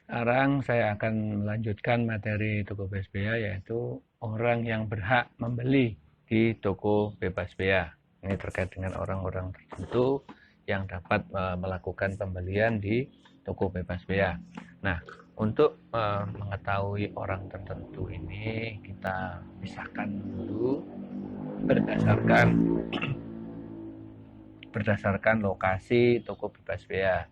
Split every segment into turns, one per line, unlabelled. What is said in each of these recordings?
Sekarang saya akan melanjutkan materi toko bebas bea, yaitu orang yang berhak membeli di toko bebas bea. Ini terkait dengan orang-orang tertentu yang dapat melakukan pembelian di toko bebas bea. Nah, untuk mengetahui orang tertentu ini kita pisahkan dulu berdasarkan lokasi toko bebas bea,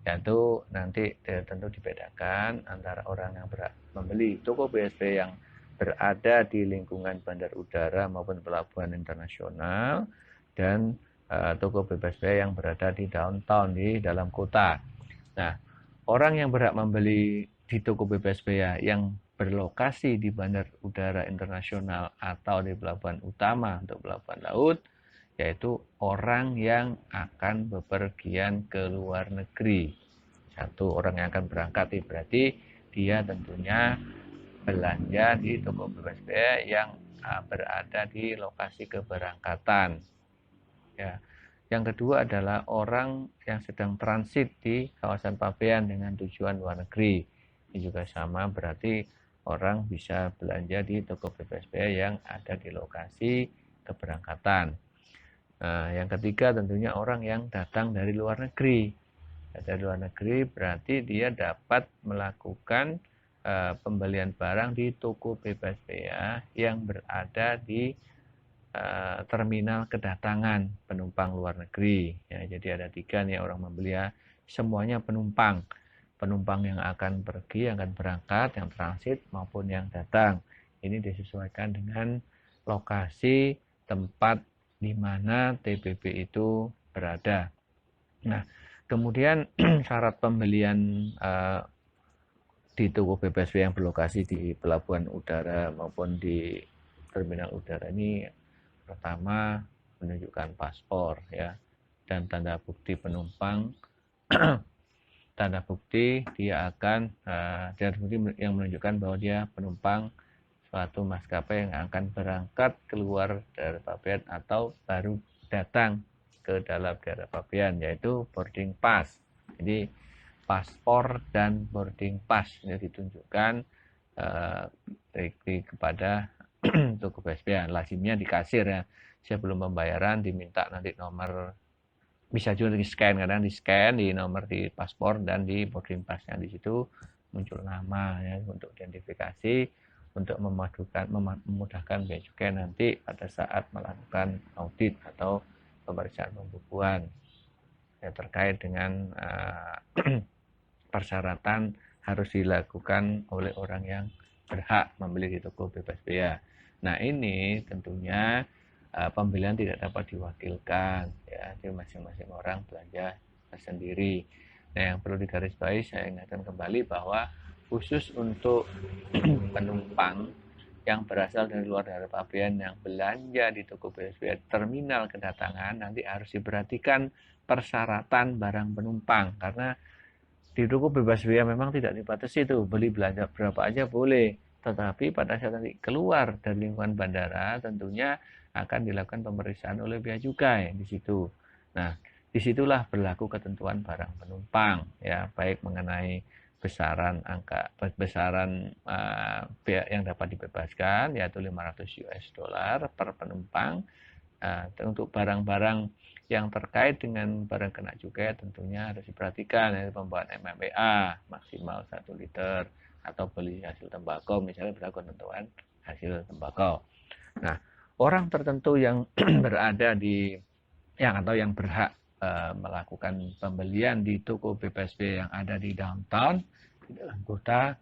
yaitu nanti tentu dibedakan antara orang yang berhak membeli toko BSB yang berada di lingkungan bandar udara maupun pelabuhan internasional dan toko bebas bea yang berada di downtown, di dalam kota. Nah, orang yang berhak membeli di toko bebas bea yang berlokasi di bandar udara internasional atau di pelabuhan utama untuk pelabuhan laut, yaitu orang yang akan bepergian ke luar negeri. Satu, orang yang akan berangkat, berarti dia tentunya belanja di toko bebas bea yang berada di lokasi keberangkatan. Ya. Yang kedua adalah orang yang sedang transit di kawasan pabean dengan tujuan luar negeri. Ini juga sama, berarti orang bisa belanja di toko bebas bea yang ada di lokasi keberangkatan. Nah, yang ketiga tentunya orang yang datang dari luar negeri. Dari luar negeri berarti dia dapat melakukan pembelian barang di toko bebas bea yang berada di terminal kedatangan penumpang luar negeri. Ya, jadi ada 3 nih orang membeli, ya. Semuanya penumpang. Penumpang yang akan pergi, yang akan berangkat, yang transit maupun yang datang. Ini disesuaikan dengan lokasi tempat di mana TBB itu berada. Nah, kemudian syarat pembelian di toko bebas bea yang berlokasi di pelabuhan udara maupun di terminal udara ini, pertama menunjukkan paspor, ya, dan tanda bukti penumpang. Tanda bukti dia akan tanda bukti yang menunjukkan bahwa dia penumpang suatu maskapai yang akan berangkat keluar dari pabean atau baru datang ke dalam daerah pabean, yaitu boarding pass. Jadi paspor dan boarding pass ini ditunjukkan kepada toko bebas bea. Lazimnya di kasir, ya. Sebelum pembayaran diminta nanti nomor, bisa juga di scan, kadang di scan di nomor di paspor dan di boarding passnya, di situ muncul nama, ya, untuk identifikasi, untuk memudahkan bea cukai nanti pada saat melakukan audit atau pemeriksaan pembukuan, ya, terkait dengan persyaratan harus dilakukan oleh orang yang berhak membeli di toko bebas bea. Nah, ini tentunya pembelian tidak dapat diwakilkan, ya, jadi masing-masing orang belanja sendiri. Nah, yang perlu digarisbawahi, saya ingatkan kembali bahwa khusus untuk penumpang yang berasal dari luar daerah pabean yang belanja di toko bebas bea terminal kedatangan, nanti harus diperhatikan persyaratan barang penumpang, karena di toko bebas bea memang tidak dibatasi tuh, beli belanja berapa aja boleh, tetapi pada saat nanti keluar dari lingkungan bandara tentunya akan dilakukan pemeriksaan oleh bea cukai di situ. Nah, disitulah berlaku ketentuan barang penumpang, ya, baik mengenai besaran bea yang dapat dibebaskan, yaitu 500 US dollar per penumpang. Untuk barang-barang yang terkait dengan barang kena cukai tentunya harus diperhatikan, yaitu pembawaan MMPA maksimal 1 liter, atau beli hasil tembakau, misalnya berlaku ketentuan hasil tembakau. Nah, orang tertentu yang berada di atau yang berhak melakukan pembelian di toko bebas bea yang ada di downtown, di dalam kota,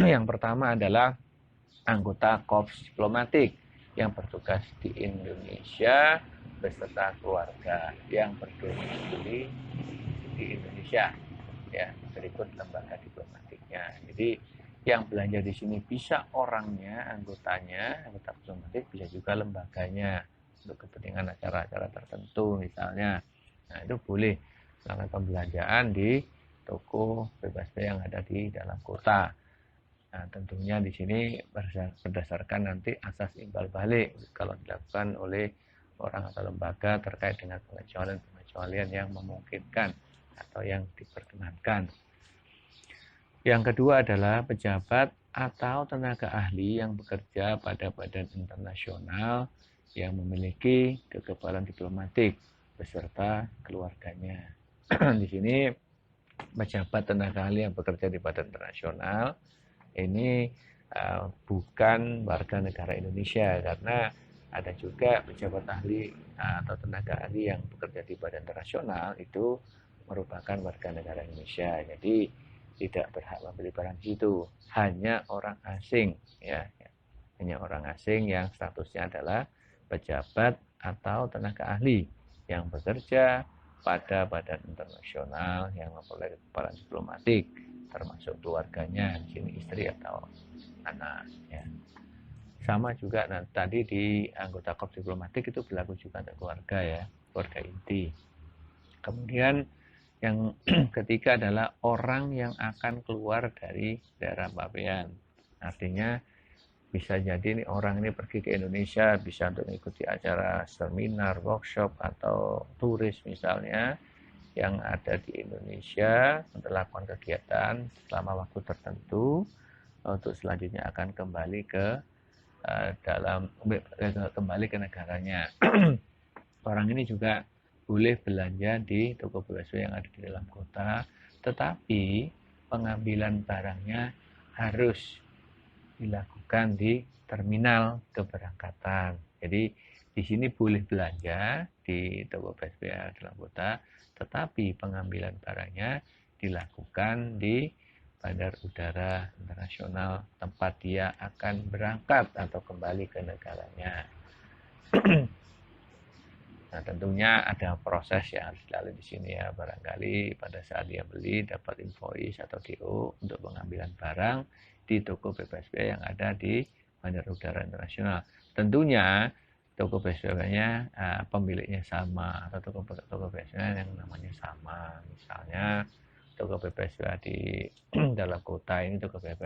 yang pertama adalah anggota Korps Diplomatik yang bertugas di Indonesia beserta keluarga yang berdomisili di Indonesia, ya, berikut lembaga diplomatiknya. Jadi yang belanja di sini bisa orangnya, anggota diplomatik, bisa juga lembaganya untuk kepentingan acara-acara tertentu misalnya. Nah, itu boleh melakukan pembelanjaan di toko bebas bea yang ada di dalam kota. Nah, tentunya di sini berdasarkan nanti asas imbal balik kalau dilakukan oleh orang atau lembaga terkait dengan pengecualian yang memungkinkan atau yang diperkenankan. Yang kedua adalah pejabat atau tenaga ahli yang bekerja pada badan internasional yang memiliki kekebalan diplomatik beserta keluarganya. Di sini pejabat tenaga ahli yang bekerja di badan internasional ini bukan warga negara Indonesia, karena ada juga pejabat ahli atau tenaga ahli yang bekerja di badan internasional itu merupakan warga negara Indonesia. Jadi tidak berhak membeli barang di situ, hanya orang asing ya, hanya orang asing yang statusnya adalah pejabat atau tenaga ahli yang bekerja pada badan internasional yang memperoleh kekebalan diplomatik, termasuk keluarganya, di sini istri atau anak. Ya. Sama juga tadi di anggota korps diplomatik itu berlaku juga untuk keluarga ya, keluarga inti. Kemudian yang ketiga adalah orang yang akan keluar dari daerah pabean. Artinya bisa jadi nih orang ini pergi ke Indonesia, bisa untuk mengikuti acara seminar, workshop, atau turis misalnya yang ada di Indonesia untuk melakukan kegiatan selama waktu tertentu, untuk selanjutnya akan kembali ke kembali ke negaranya. Orang ini juga boleh belanja di toko BSW yang ada di dalam kota, tetapi pengambilan barangnya harus dilakukan di terminal keberangkatan. Jadi di sini boleh belanja di toko BSPA dalam kota, tetapi pengambilan barangnya dilakukan di Bandar Udara Internasional tempat dia akan berangkat atau kembali ke negaranya. Nah, tentunya ada proses yang harus dilalui di sini ya. Barangkali pada saat dia beli dapat invoice atau DO untuk pengambilan barang di toko BPSP yang ada di Bandar Udara Internasional. Tentunya toko BPSP-nya pemiliknya sama, atau toko BPSP yang namanya sama. Misalnya toko BPSP di dalam kota ini toko BPSP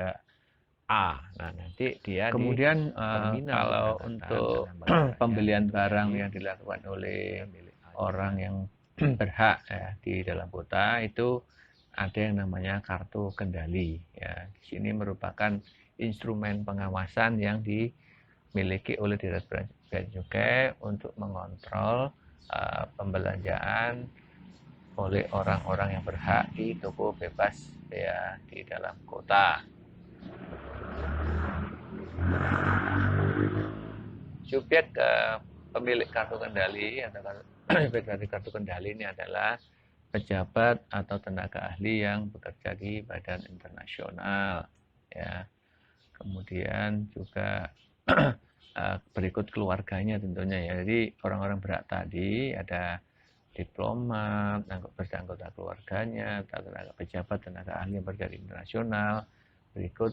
A. Nah, nanti dia kemudian kalau untuk pembelian barang yang dilakukan oleh orang yang berhak ya, di dalam kota itu ada yang namanya kartu kendali ya. Di sini merupakan instrumen pengawasan yang dimiliki oleh Direktorat Bea dan Cukai untuk mengontrol pembelanjaan oleh orang-orang yang berhak di toko bebas ya di dalam kota. Subjek pemilik kartu kendali atau subjek dari kartu kendali ini adalah pejabat atau tenaga ahli yang bekerja di badan internasional ya. Kemudian juga berikut keluarganya tentunya ya. Jadi orang-orang berhak tadi ada diplomat, anggota keluarganya, tenaga pejabat, tenaga ahli yang bekerja di internasional, berikut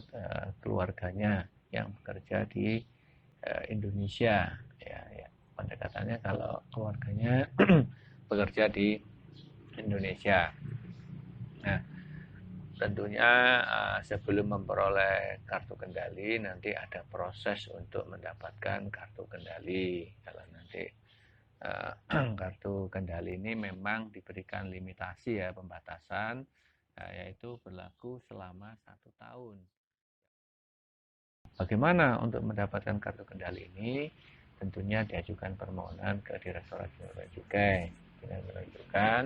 keluarganya yang bekerja di Indonesia ya, ya. Pendekatannya kalau keluarganya bekerja di Indonesia. Nah, tentunya sebelum memperoleh kartu kendali nanti ada proses untuk mendapatkan kartu kendali. Kalau nanti kartu kendali ini memang diberikan limitasi ya, pembatasan, yaitu berlaku selama 1 tahun. Bagaimana untuk mendapatkan kartu kendali ini? Tentunya diajukan permohonan ke Direktorat Bea dan Cukai dengan menunjukkan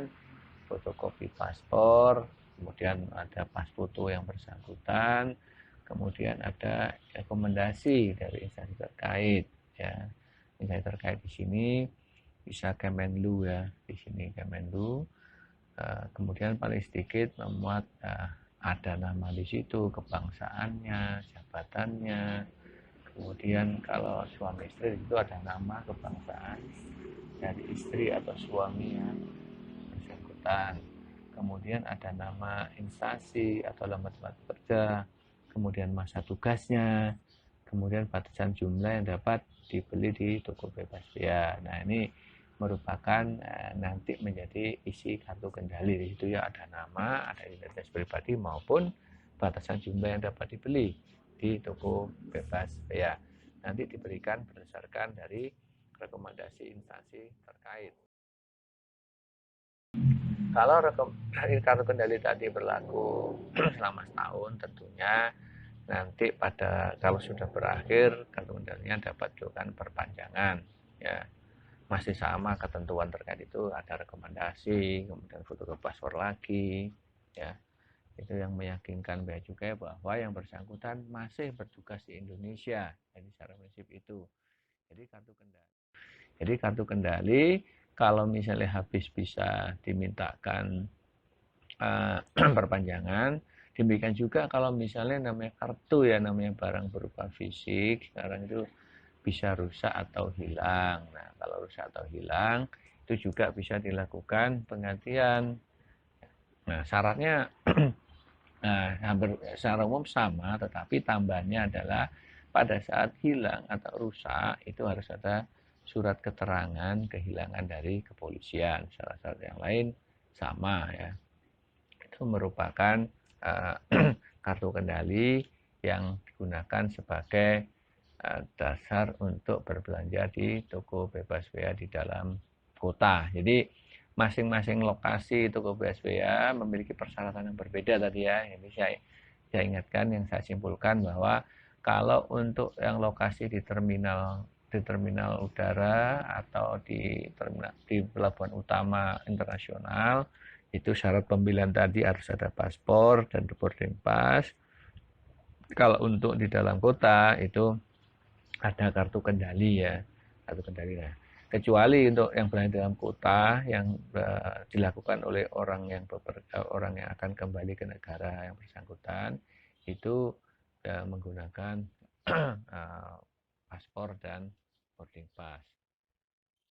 fotokopi paspor, kemudian ada pas foto yang bersangkutan, kemudian ada rekomendasi dari instansi terkait ya. Instansi terkait di sini bisa Kemenlu ya, di sini Kemenlu. Kemudian paling sedikit memuat ada nama di situ, kebangsaannya, jabatannya. Kemudian kalau suami istri itu ada nama, kebangsaan dari istri atau suami yang bersangkutan. Kemudian ada nama instansi atau lembaga tempat kerja, kemudian masa tugasnya, kemudian batasan jumlah yang dapat dibeli di toko bebas bea. Nah, ini merupakan nanti menjadi isi kartu kendali. Di situ ya ada nama, ada identitas pribadi maupun batasan jumlah yang dapat dibeli di toko bebas bea. Nanti diberikan berdasarkan dari rekomendasi instansi terkait. Kalau kartu kendali tadi berlaku selama setahun, tentunya nanti kalau sudah berakhir kartu kendalinya dapat dilakukan perpanjangan, ya. Masih sama ketentuan terkait itu, ada rekomendasi, kemudian fotokopi paspor lagi, ya. Itu yang meyakinkan bea cukai bahwa yang bersangkutan masih bertugas di Indonesia. Jadi secara prinsip itu. Jadi kartu kendali kalau misalnya habis bisa dimintakan perpanjangan. Demikian juga kalau misalnya namanya kartu, ya namanya barang berupa fisik, sekarang itu bisa rusak atau hilang. Nah, kalau rusak atau hilang itu juga bisa dilakukan penggantian. Nah, syaratnya hampir secara umum sama, tetapi tambahannya adalah pada saat hilang atau rusak itu harus ada surat keterangan kehilangan dari kepolisian. Syarat-syarat yang lain sama, ya. Itu merupakan kartu kendali yang digunakan sebagai dasar untuk berbelanja di toko bebas bea di dalam kota. Jadi masing-masing lokasi toko bebas bea memiliki persyaratan yang berbeda tadi, ya. Ini saya ingatkan, yang saya simpulkan bahwa kalau untuk yang lokasi di terminal udara atau di pelabuhan utama internasional, itu syarat pembelian tadi harus ada paspor dan boarding pass. Kalau untuk di dalam kota itu ada kartu kendali, ya, kartu kendali. Nah, kecuali untuk yang berada dalam kota yang dilakukan oleh orang yang akan kembali ke negara yang bersangkutan, itu menggunakan paspor dan boarding pass.